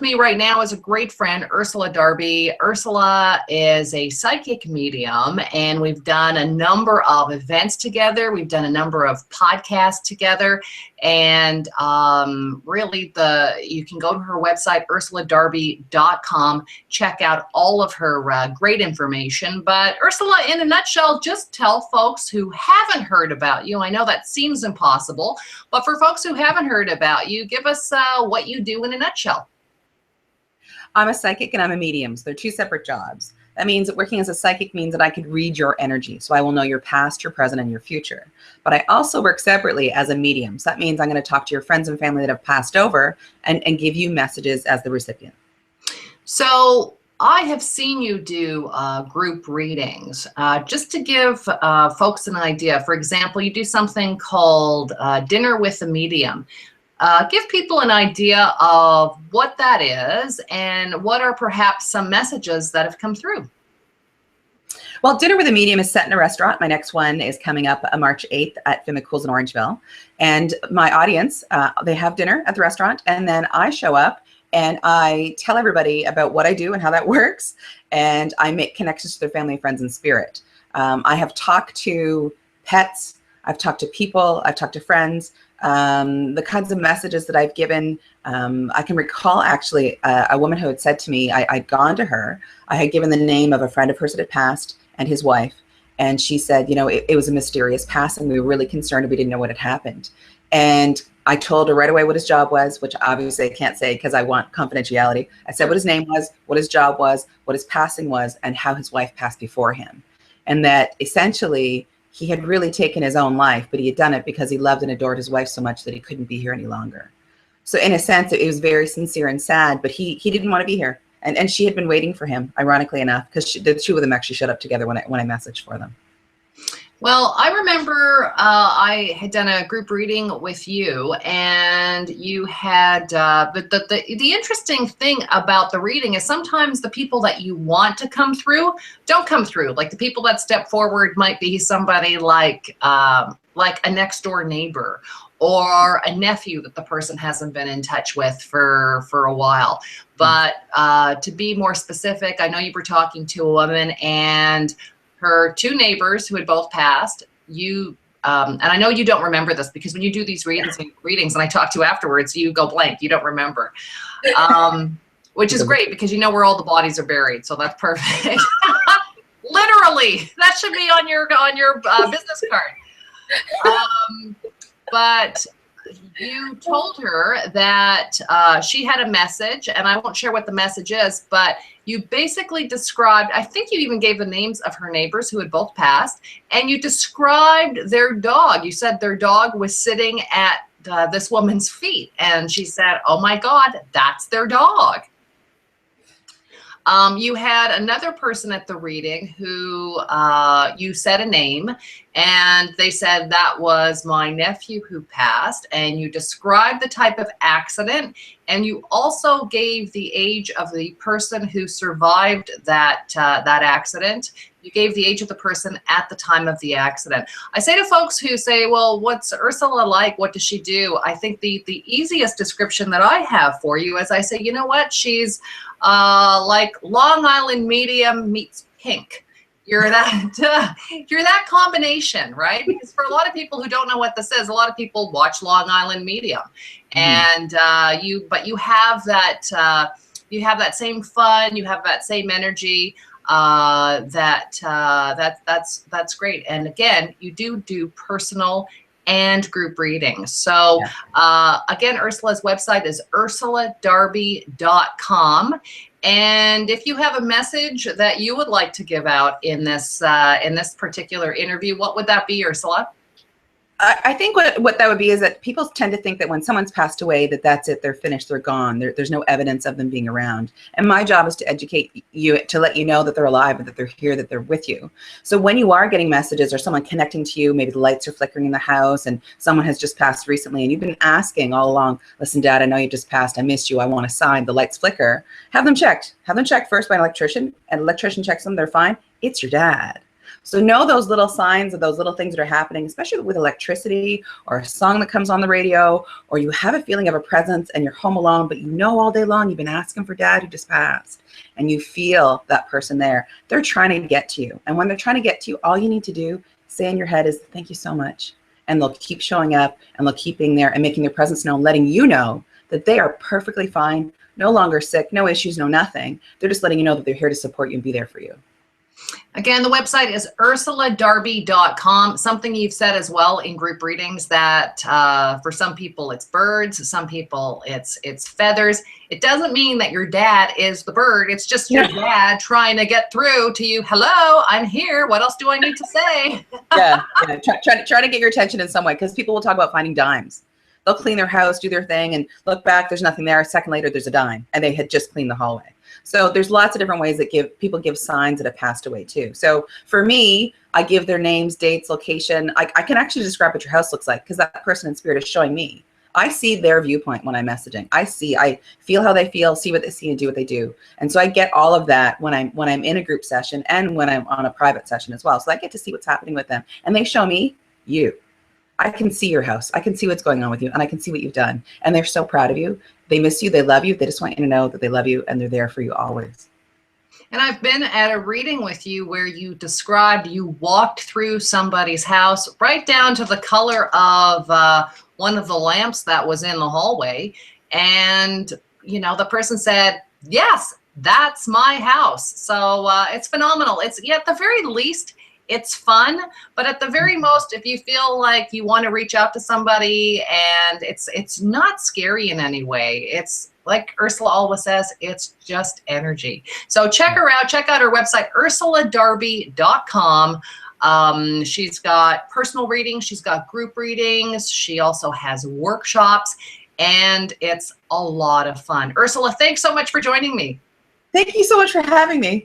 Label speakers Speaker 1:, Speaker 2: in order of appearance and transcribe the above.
Speaker 1: Me right now is a great friend, Ursula Darby. Ursula is a psychic medium, and we've done a number of events together. We've done a number of podcasts together, and really you can go to her website, ursuladarby.com, check out all of her great information. But Ursula, in a nutshell, just tell folks who haven't heard about you. I know that seems impossible, but for folks who haven't heard about you, give us what you do in a nutshell.
Speaker 2: I'm a psychic and I'm a medium. So they're two separate jobs. That means that working as a psychic means that I could read your energy. So I will know your past, your present, and your future. But I also work separately as a medium. So that means I'm going to talk to your friends and family that have passed over and give you messages as the recipient.
Speaker 1: So I have seen you do group readings. Just to give folks an idea, for example, you do something called Dinner with a Medium. Give people an idea of what that is and what are perhaps some messages that have come through.
Speaker 2: Well, Dinner with a Medium is set in a restaurant. My next one is coming up March 8th at Fimicools in Orangeville. And my audience, they have dinner at the restaurant, and then I show up and I tell everybody about what I do and how that works. And I make connections to their family, friends, and spirit. I have talked to pets. I've talked to people. I've talked to friends. The kinds of messages that I've given, I can recall actually a woman who had said to me, I'd gone to her, I had given the name of a friend of hers that had passed and his wife. And she said, you know, it was a mysterious passing. We were really concerned. We didn't know what had happened. And I told her right away what his job was, which obviously I can't say because I want confidentiality. I said what his name was, what his job was, what his passing was, and how his wife passed before him. And that essentially he had really taken his own life, but he had done it because he loved and adored his wife so much that he couldn't be here any longer. So in a sense, it was very sincere and sad, but he didn't want to be here. And she had been waiting for him, ironically enough, because the two of them actually showed up together when I messaged for them.
Speaker 1: Well, I remember I had done a group reading with you, and you had the interesting thing about the reading is sometimes the people that you want to come through don't come through. Like the people that step forward might be somebody like a next door neighbor or a nephew that the person hasn't been in touch with for a while. But to be more specific, I know you were talking to a woman and her two neighbors who had both passed. You and I know you don't remember this because when you do these readings and I talk to you afterwards, you go blank. You don't remember, which is great because you know where all the bodies are buried. So that's perfect. Literally, that should be on your business card. But you told her that she had a message, and I won't share what the message is, but you basically described, I think you even gave the names of her neighbors who had both passed, and you described their dog. You said their dog was sitting at this woman's feet, and she said, oh my God, that's their dog. You had another person at the reading who you said a name, and they said that was my nephew who passed, and you described the type of accident, and you also gave the age of the person who survived that accident. You gave the age of the person at the time of the accident. I say to folks who say, well, what's Ursula like? What does she do? I think the easiest description that I have for you is I say, you know what? She's like Long Island medium meets Pink. You're that combination, right? Because for a lot of people who don't know what this is, a lot of people watch Long Island Medium, and but you have that same fun, you have that same energy. That's great. And again, you do personal and group readings. So again, Ursula's website is ursuladarby.com. And if you have a message that you would like to give out in this particular interview, what would that be, Ursula?
Speaker 2: I think what that would be is that people tend to think that when someone's passed away, that's it, they're finished, they're gone. There's no evidence of them being around. And my job is to educate you, to let you know that they're alive and that they're here, that they're with you. So when you are getting messages or someone connecting to you, maybe the lights are flickering in the house and someone has just passed recently and you've been asking all along, listen, Dad, I know you just passed, I missed you, I want a sign, the lights flicker. Have them checked. Have them checked first by an electrician. An electrician checks them, they're fine. It's your dad. So know those little signs of those little things that are happening, especially with electricity or a song that comes on the radio, or you have a feeling of a presence and you're home alone, but you know all day long you've been asking for dad who just passed, and you feel that person there. They're trying to get to you. And when they're trying to get to you, all you need to do, say in your head, is thank you so much. And they'll keep showing up, and they'll keep being there and making their presence known, letting you know that they are perfectly fine, no longer sick, no issues, no nothing. They're just letting you know that they're here to support you and be there for you.
Speaker 1: Again, the website is ursuladarby.com. Something you've said as well in group readings, that for some people it's birds, some people it's feathers. It doesn't mean that your dad is the bird. It's just your dad trying to get through to you. Hello, I'm here. What else do I need to say?
Speaker 2: Yeah. Try to get your attention in some way, because people will talk about finding dimes. They'll clean their house, do their thing, and look back, there's nothing there. A second later, there's a dime, and they had just cleaned the hallway. So there's lots of different ways that people give signs that have passed away too. So for me, I give their names, dates, location. I can actually describe what your house looks like, because that person in spirit is showing me. I see their viewpoint when I'm messaging. I feel how they feel, see what they see, and do what they do. And so I get all of that when I'm in a group session and when I'm on a private session as well. So I get to see what's happening with them, and they show me you. I can see your house. I can see what's going on with you, and I can see what you've done. And they're so proud of you. They miss you. They love you. They just want you to know that they love you, and they're there for you always.
Speaker 1: And I've been at a reading with you where you described you walked through somebody's house right down to the color of one of the lamps that was in the hallway. And, you know, the person said, yes, that's my house. So it's phenomenal. It's, yeah, at the very least, it's fun, but at the very most, if you feel like you want to reach out to somebody and it's not scary in any way, it's like Ursula always says, it's just energy. So check her out. Check out her website, ursuladarby.com. She's got personal readings. She's got group readings. She also has workshops, and it's a lot of fun. Ursula, thanks so much for joining me.
Speaker 2: Thank you so much for having me.